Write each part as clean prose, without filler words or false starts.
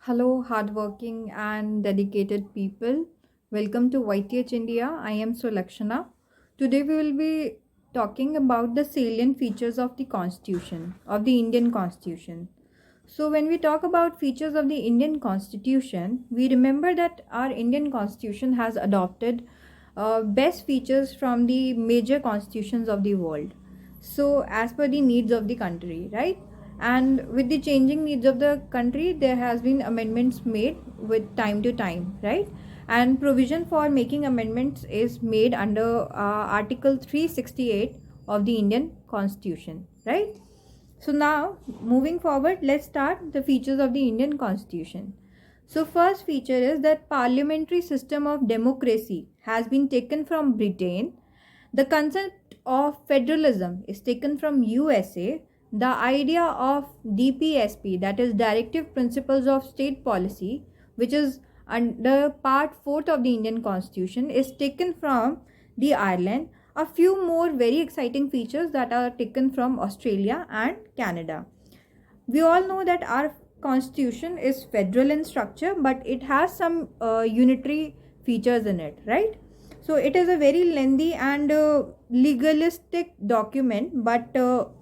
Hello, hardworking and dedicated people. Welcome to YTH India. I am Sulakshana. Today we will be talking about the salient features of the Constitution, of the Indian Constitution. So, when we talk about features of the Indian Constitution, we remember that our Indian Constitution has adopted best features from the major constitutions of the world. So, as per the needs of the country, right? And with the changing needs of the country, there has been amendments made with time to time, right? And provision for making amendments is made under Article 368 of the Indian Constitution, right? So now, moving forward, let's start the features of the Indian Constitution. So first feature is that parliamentary system of democracy has been taken from Britain. The concept of federalism is taken from USA. The idea of DPSP, that is Directive Principles of State Policy, which is under Part 4th of the Indian Constitution, is taken from the Ireland. A few more very exciting features that are taken from Australia and Canada. We all know that our constitution is federal in structure, but it has some unitary features in it, right? So it is a very lengthy and legalistic document, but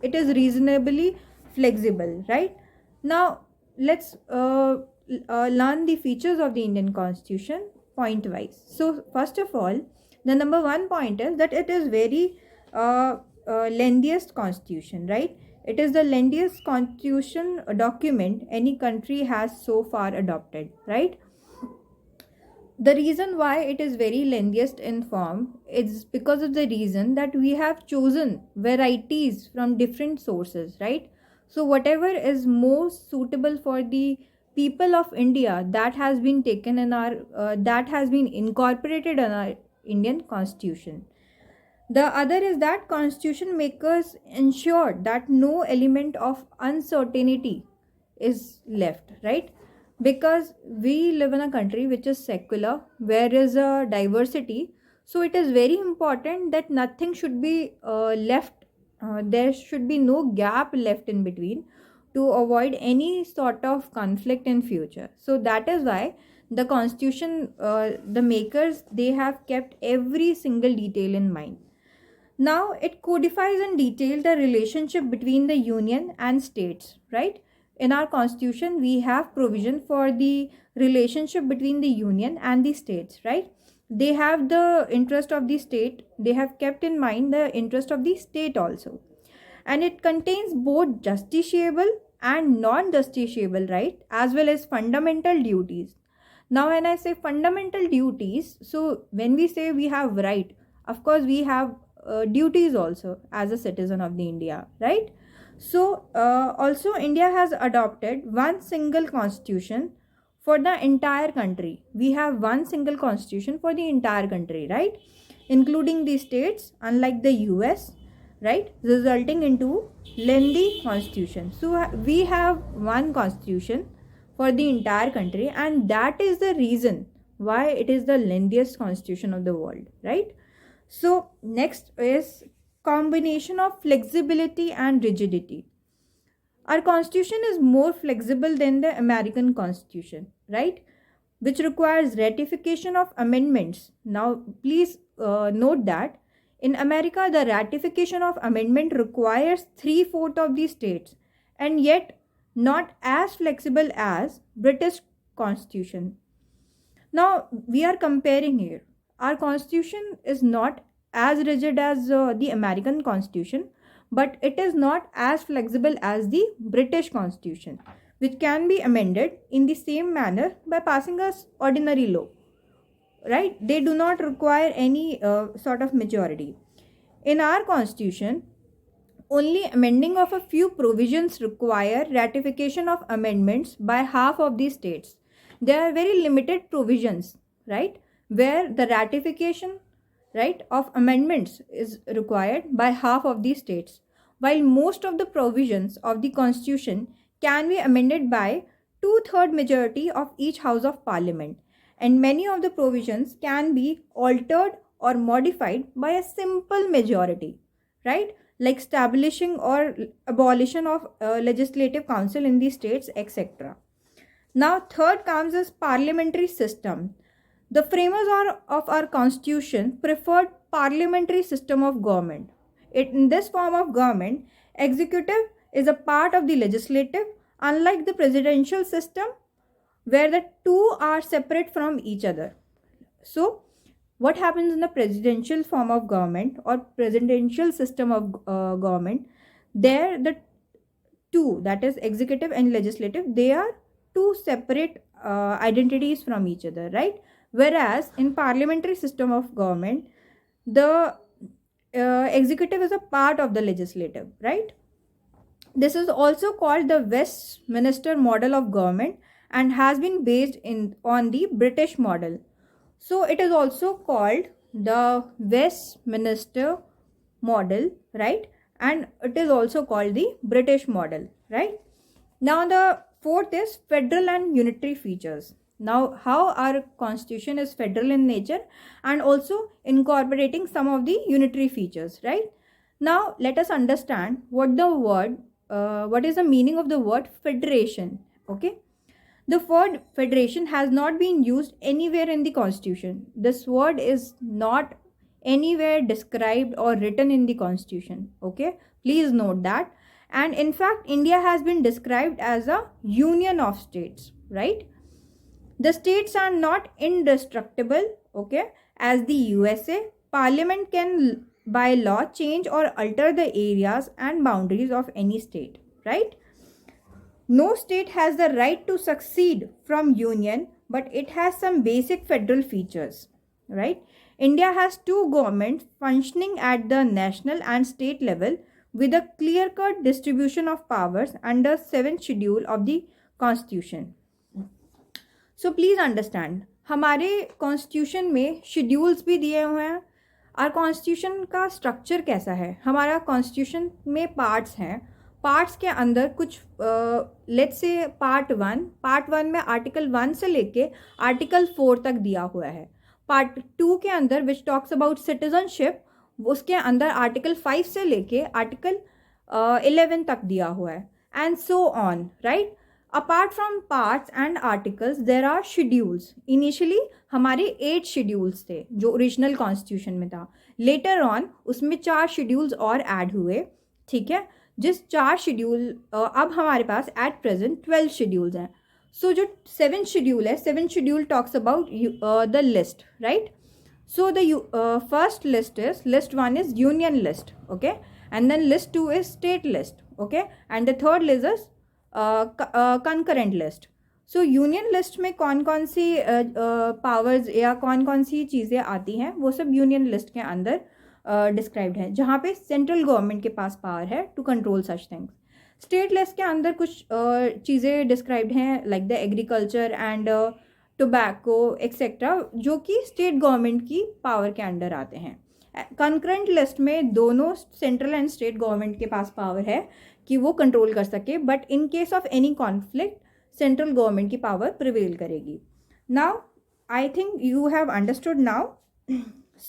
it is reasonably flexible, right? Now let's learn the features of the Indian constitution point wise. So first of all, the number one point is that it is very lengthiest constitution, right? It is the lengthiest constitution document any country has so far adopted, right? The reason why it is very lengthiest in form is because of the reason that we have chosen varieties from different sources, right? So whatever is most suitable for the people of India, that has been taken in our that has been incorporated in our Indian constitution. The other is that constitution makers ensure that no element of uncertainty is left, right? Because we live in a country which is secular, where is a diversity. So it is very important that nothing should be left, there should be no gap left in between to avoid any sort of conflict in future. So that is why the constitution, the makers, they have kept every single detail in mind. Now it codifies in detail the relationship between the union and states, right? In our constitution, we have provision for the relationship between the union and the states, right? They have the interest of the state, they have kept in mind the interest of the state also. And it contains both justiciable and non justiciable right, as well as fundamental duties. Now, when I say fundamental duties, so when we say we have right, of course we have duties also as a citizen of the India, right? So also India has adopted one single constitution for the entire country. We have one single constitution for the entire country, right? Including the states, unlike the US, right? Resulting into lengthy constitution. So we have one constitution for the entire country, and that is the reason why it is the lengthiest constitution of the world, right? So next is combination of flexibility and rigidity. Our constitution is more flexible than the American constitution, right? Which requires ratification of amendments. Now please note that in America the ratification of amendment requires 3/4 of the states, and yet not as flexible as British constitution. Now we are comparing here. Our constitution is not as rigid as the American constitution, but it is not as flexible as the British constitution, which can be amended in the same manner by passing a ordinary law, right? They do not require any sort of majority. In our constitution, only amending of a few provisions require ratification of amendments by half of the states. There are very limited provisions, right, where the ratification, right, of amendments is required by half of the states, while most of the provisions of the constitution can be amended by two-third majority of each house of parliament, and many of the provisions can be altered or modified by a simple majority, right? Like establishing or abolition of legislative council in the states, etc. Now third comes as parliamentary system. The framers of our constitution preferred parliamentary system of government. In this form of government, executive is a part of the legislative, unlike the presidential system where the two are separate from each other. So, what happens in the presidential form of government or presidential system of government? There, the two, that is executive and legislative, they are two separate identities from each other, right? Whereas in parliamentary system of government, the executive is a part of the legislative, right? This is also called the Westminster model of government and has been based on the British model. So it is also called the Westminster model, right? And it is also called the British model, right? Now the fourth is federal and unitary features. Now how our constitution is federal in nature and also incorporating some of the unitary features, right? Now let us understand what is the meaning of the word federation, okay? The word federation has not been used anywhere in the constitution. This word is not anywhere described or written in the constitution, okay? Please note that. And in fact, India has been described as a union of states, right? The states are not indestructible, okay? As the USA, Parliament can by law change or alter the areas and boundaries of any state, right? No state has the right to succeed from union, but it has some basic federal features, right? India has two governments functioning at the national and state level with a clear-cut distribution of powers under 7th schedule of the constitution. So please understand, हमारे constitution में schedules भी दिए हुए हैं. और constitution का structure कैसा है? हमारा कॉन्स्टिट्यूशन में पार्ट्स हैं. पार्ट्स के अंदर कुछ लेट्स से पार्ट वन में आर्टिकल 1 से लेके आर्टिकल 4 तक दिया हुआ है. पार्ट 2 के अंदर विच टॉक्स अबाउट सिटीजनशिप, उसके अंदर आर्टिकल 5 से लेके आर्टिकल 11 तक दिया हुआ है, and so on, right? Apart from parts and articles there are schedules. Initially हमारे 8 शेड्यूल्स थे जो ओरिजिनल कॉन्स्टिट्यूशन में था. लेटर ऑन उसमें 4 शेड्यूल्स और ऐड हुए, ठीक है? जिस 4 शेड्यूल अब हमारे पास एट प्रेजेंट 12 शेड्यूल्स हैं. सो जो 7th शेड्यूल है, 7th schedule talks about the list, right? So the first list 1 is union list, okay, and then list 2 is state list, okay, and the third list is concurrent list. So union list में कौन कौन सी powers या कौन कौन सी चीज़ें आती हैं वो सब यूनियन लिस्ट के अंदर डिस्क्राइब्ड है, जहाँ पे सेंट्रल गवर्नमेंट के पास पावर है to control such things. State list के अंदर कुछ चीज़ें डिस्क्राइब्ड हैं like the agriculture and tobacco etcetera, जो कि स्टेट गवर्नमेंट की पावर के अंडर आते हैं. कंकरेंट लिस्ट में दोनों सेंट्रल एंड स्टेट गवर्नमेंट के पास पावर है कि वो कंट्रोल कर सके, but in case of any conflict central government की पावर प्रिवेल करेगी. Now I think you have understood now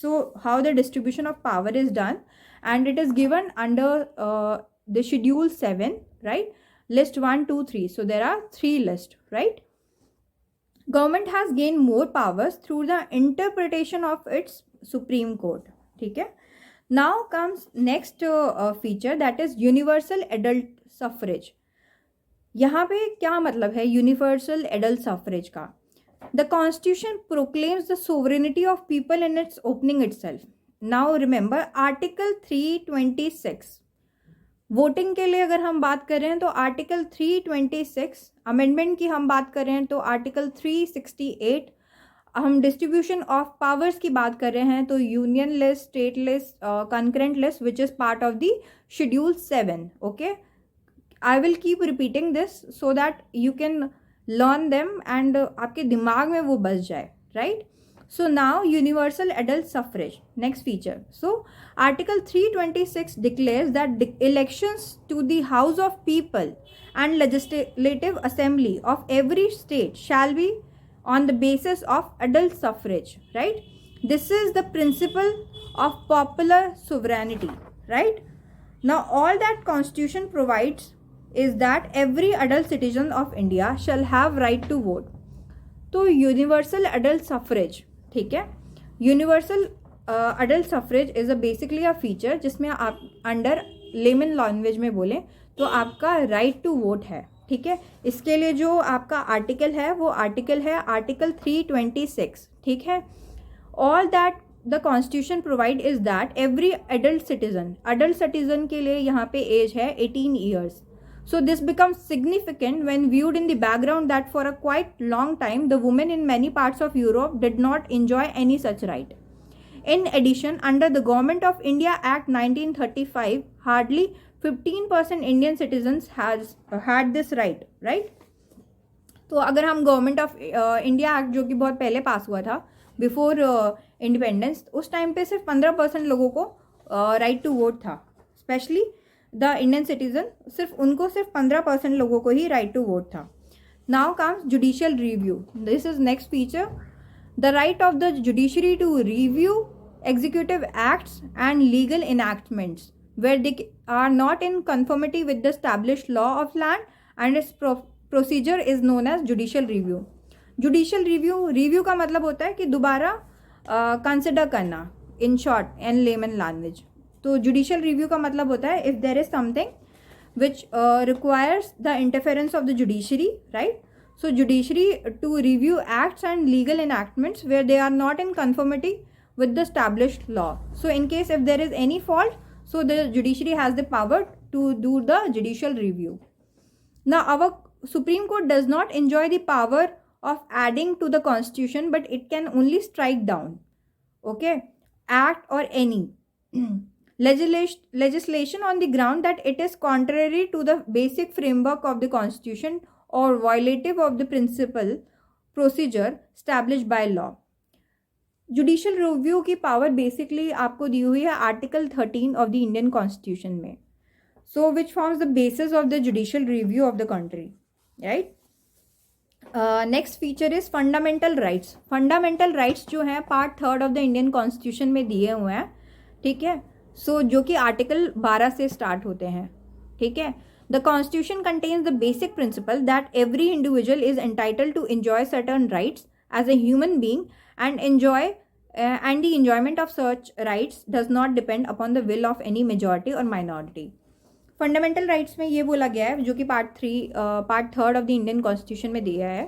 so how the distribution of power is done, and it is given under the schedule 7, right? List 1, 2, 3. So there are 3 lists, right? Government has gained more powers through the interpretation of its Supreme Court. ठीक है? Now comes next feature, that is universal adult suffrage. यहाँ पे क्या मतलब है universal adult suffrage का? The Constitution proclaims the sovereignty of people in its opening itself. Now remember Article 326. Voting के लिए अगर हम बात कर रहे हैं तो आर्टिकल 326, अमेंडमेंट की हम बात कर रहे हैं तो आर्टिकल 368, हम डिस्ट्रीब्यूशन ऑफ पावर्स की बात कर रहे हैं तो union list, state list, concurrent list which is part of the schedule 7. Okay, I will keep repeating this so that you can learn them and आपके दिमाग में वो बस जाए, right? So now universal adult suffrage, next feature. So Article 326 declares that elections to the House of People and Legislative Assembly of every state shall be on the basis of adult suffrage, right? This is the principle of popular sovereignty, right? Now all that Constitution provides is that every adult citizen of India shall have right to vote. तो universal adult suffrage, ठीक है, universal adult suffrage is a basically a feature जिसमें आप under layman language में बोलें तो आपका right to vote है, ठीक है। इसके लिए जो आपका आर्टिकल है वो आर्टिकल है आर्टिकल 326, ठीक है। All that the constitution provide is that every adult citizen के लिए यहाँ पे एज है 18 years. So this becomes significant when viewed in the background that for a quite long time the women in many parts of Europe did not enjoy any such right. In addition, under the Government of India Act 1935, hardly 15% Indian citizens has had this right, right? तो अगर हम government of India act जो कि बहुत पहले पास हुआ था before independence, उस टाइम पे सिर्फ 15% लोगों को राइट टू वोट था. स्पेशली द इंडियन सिटीजन, सिर्फ उनको सिर्फ 15% लोगों को ही राइट टू वोट था. Now comes judicial review. This is next feature. The right of the judiciary to review executive acts and legal enactments where they are not in conformity with the established law of land, and its procedure is known as judicial review. Judicial review का मतलब होता है कि दोबारा consider करना, in short and layman language. तो judicial review का मतलब होता है if there is something which requires the interference of the judiciary, right. So judiciary to review acts and legal enactments where they are not in conformity with the established law. So in case if there is any fault, so the judiciary has the power to do the judicial review. Now our Supreme Court does not enjoy the power of adding to the constitution, but it can only strike down, okay, act or any legislation on the ground that it is contrary to the basic framework of the constitution or violative of the principal procedure established by law. Judicial review की power basically आपको दी हुई है article 13 of the Indian constitution में. So which forms the basis of the judicial review of the country, right. Next feature is fundamental rights. Fundamental rights जो हैं part 3 of the Indian constitution में दिए हुए हैं, ठीक है. सो जो कि आर्टिकल 12 से स्टार्ट होते हैं, ठीक है. The Constitution contains the basic principle that every individual is entitled to enjoy certain rights as a human being, and the enjoyment of such rights does not depend upon the will of any majority or minority. Fundamental rights में ये बोला गया है, जो कि part 3 of the Indian constitution में दिया है,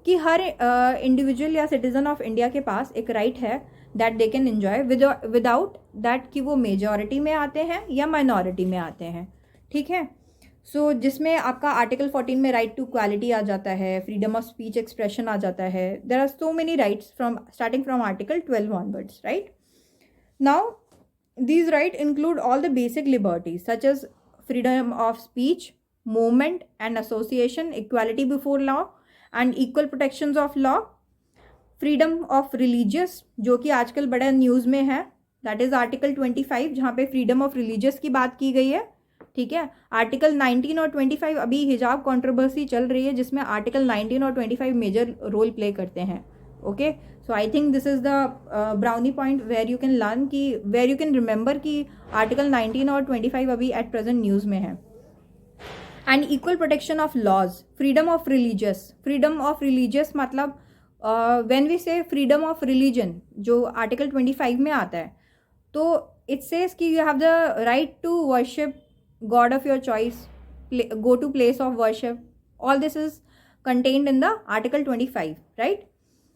कि हर इंडिविजुअल या सिटीजन ऑफ इंडिया के पास एक राइट है that they can enjoy without that कि वो मेजॉरिटी में आते हैं या माइनॉरिटी में आते हैं, ठीक है. सो जिसमें आपका आर्टिकल 14 में राइट टू इक्वालिटी आ जाता है, फ्रीडम ऑफ स्पीच एक्सप्रेशन आ जाता है. There are so many rights from starting from article 12 onwards, right. Now these right include all the basic liberties such as freedom of speech, movement and association, equality before law and equal protections of law, freedom of religious जो कि आजकल बड़ा news में है, that is article 25 जहाँ पे freedom of religious की बात की गई है, ठीक है. आर्टिकल 19 और 25 अभी हिजाब कंट्रोवर्सी चल रही है जिसमें आर्टिकल 19 और 25 मेजर रोल प्ले करते हैं, okay. So I think this is the brownie point where you can learn की, वेयर यू कैन रिमेंबर कि आर्टिकल 19 और 25 अभी एट प्रेजेंट न्यूज़ में है. And equal protection of laws, freedom of religious मतलब when we say freedom of religion जो article 25 में आता है, तो इट सेज कि you have the right to worship God of your choice, go to place of worship. All this is contained in the Article 25, right?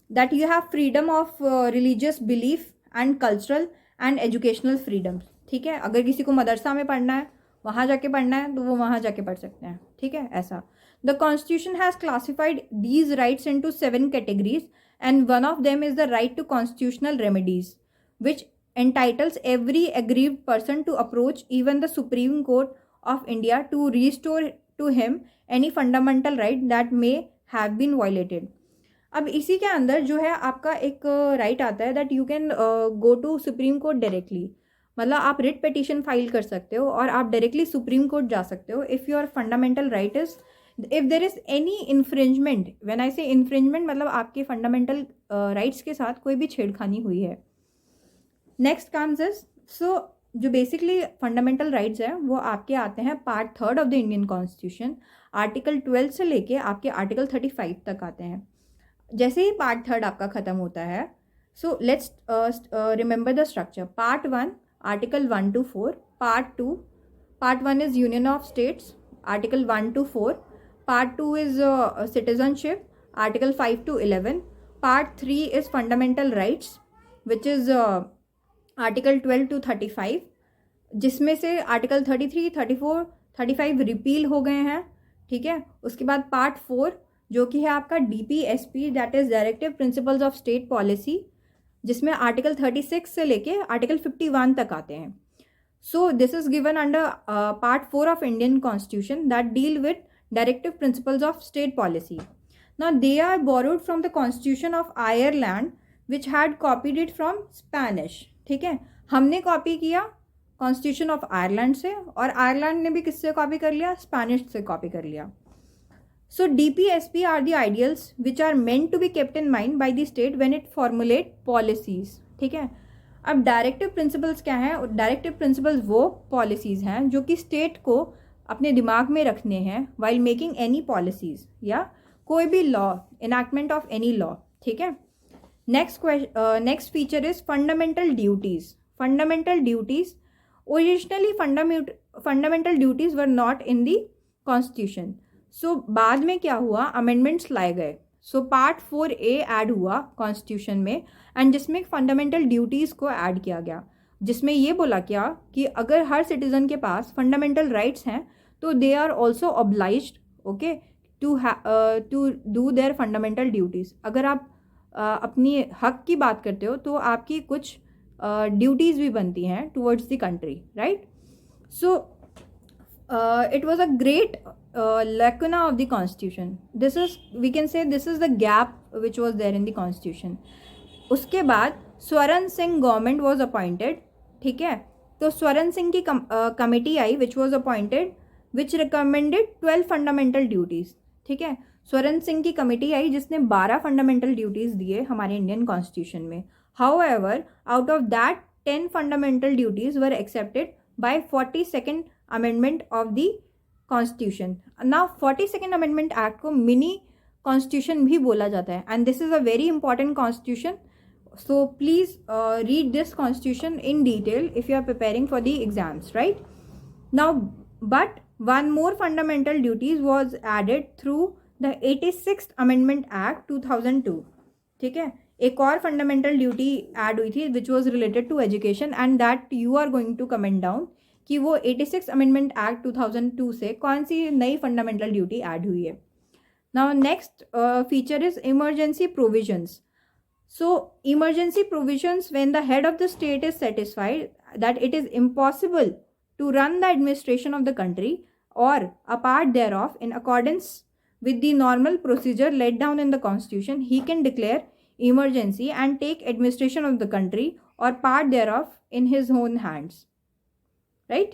That you have freedom of religious belief and cultural and educational freedoms. ठीक है. अगर किसी को मदरसा में पढ़ना है, वहाँ जाके पढ़ना है, तो वो वहाँ जाके पढ़ सकते हैं, ठीक है. ऐसा The Constitution has classified these rights into 7 categories, and one of them is the right to constitutional remedies, which entitles every aggrieved person to approach even the Supreme Court of India to restore to him any fundamental right that may have been violated. अब इसी के अंदर जो है आपका एक right आता है that you can go to supreme court directly. मतलब आप रिट पिटीशन फाइल कर सकते हो और आप डायरेक्टली सुप्रीम कोर्ट जा सकते हो if your fundamental right is, if there is any infringement. When I से इन्फ्रिंजमेंट मतलब आपके फंडामेंटल राइट्स के साथ कोई भी छेड़खानी हुई है. Next comes is, so जो बेसिकली फंडामेंटल राइट्स हैं वो आपके आते हैं part 3 of the Indian constitution, article 12 से लेके आपके आर्टिकल 35 तक आते हैं। जैसे ही पार्ट 3 आपका ख़त्म होता है, so let's remember the structure. Part 1 article 1 to 4, part 2, part 1 is union of states, article 1 to 4, part 2 is citizenship, article 5 to 11, part 3 is fundamental rights which is article 12 to 35, जिसमें से आर्टिकल 33, 34, 35 रिपील हो गए हैं। ठीक है, उसके बाद part 4 जो कि है आपका DPSP, that is directive principles of state policy, जिसमें आर्टिकल 36 से लेके आर्टिकल 51 तक आते हैं। So this is given under part 4 of Indian constitution that deal with directive principles of state policy. Now they are borrowed from the constitution of Ireland which had copied it from Spanish. ठीक है, हमने copy किया constitution of Ireland से, और Ireland ने भी किससे copy कर लिया? स्पेनिश से कॉपी कर लिया। So DPSP are the ideals which are meant to be kept in mind by the state when it formulate policies. ठीक है, अब डायरेक्टिव प्रिंसिपल्स क्या हैं? डायरेक्टिव प्रिंसिपल्स वो पॉलिसीज़ हैं जो कि स्टेट को अपने दिमाग में रखने हैं while making any policies या कोई भी law, enactment of any law। ठीक है, next feature is fundamental duties. Fundamental duties, originally fundamental duties were not in the constitution. सो बाद में क्या हुआ? अमेंडमेंट्स लाए गए। सो पार्ट 4A ऐड हुआ कॉन्स्टिट्यूशन में, एंड जिसमें फंडामेंटल ड्यूटीज़ को ऐड किया गया, जिसमें ये बोला क्या कि अगर हर सिटीज़न के पास फंडामेंटल राइट्स हैं तो they are also obliged, okay, to do their fundamental duties. अगर आप अपनी हक की बात करते हो तो आपकी कुछ ड्यूटीज़ भी बनती हैं towards the country, right? So it was a great lacuna of the constitution. This is, we can say, this is the gap which was there in the constitution. उसके बाद Swaran Singh government was appointed। ठीक है, तो स्वरण सिंह की committee I which was appointed which recommended 12 fundamental duties। ठीक है, स्वरण सिंह की committee आई जिसने 12 फंडामेंटल ड्यूटीज़ दिए हमारे इंडियन कॉन्स्टिट्यूशन में। However, out of that 10 fundamental duties were accepted by 42nd amendment of the constitution. Now 42nd amendment act को mini constitution भी बोला जाता है, and this is a very important constitution. So please read this constitution in detail if you are preparing for the exams, right? Now but one more fundamental duties was added through the 86th amendment act 2002। ठीक है, एक और fundamental duty add हुई थी which was related to education, and that you are going to comment down कि वो 86 amendment act 2002 से कौन सी नई फंडामेंटल ड्यूटी ऐड हुई है। Now next feature is emergency provisions. So emergency provisions when the head of the state is satisfied that it is impossible to run the administration of the country or a part thereof in accordance with the normal procedure laid down in the constitution, he can declare emergency and take administration of the country or part thereof in his own hands, right?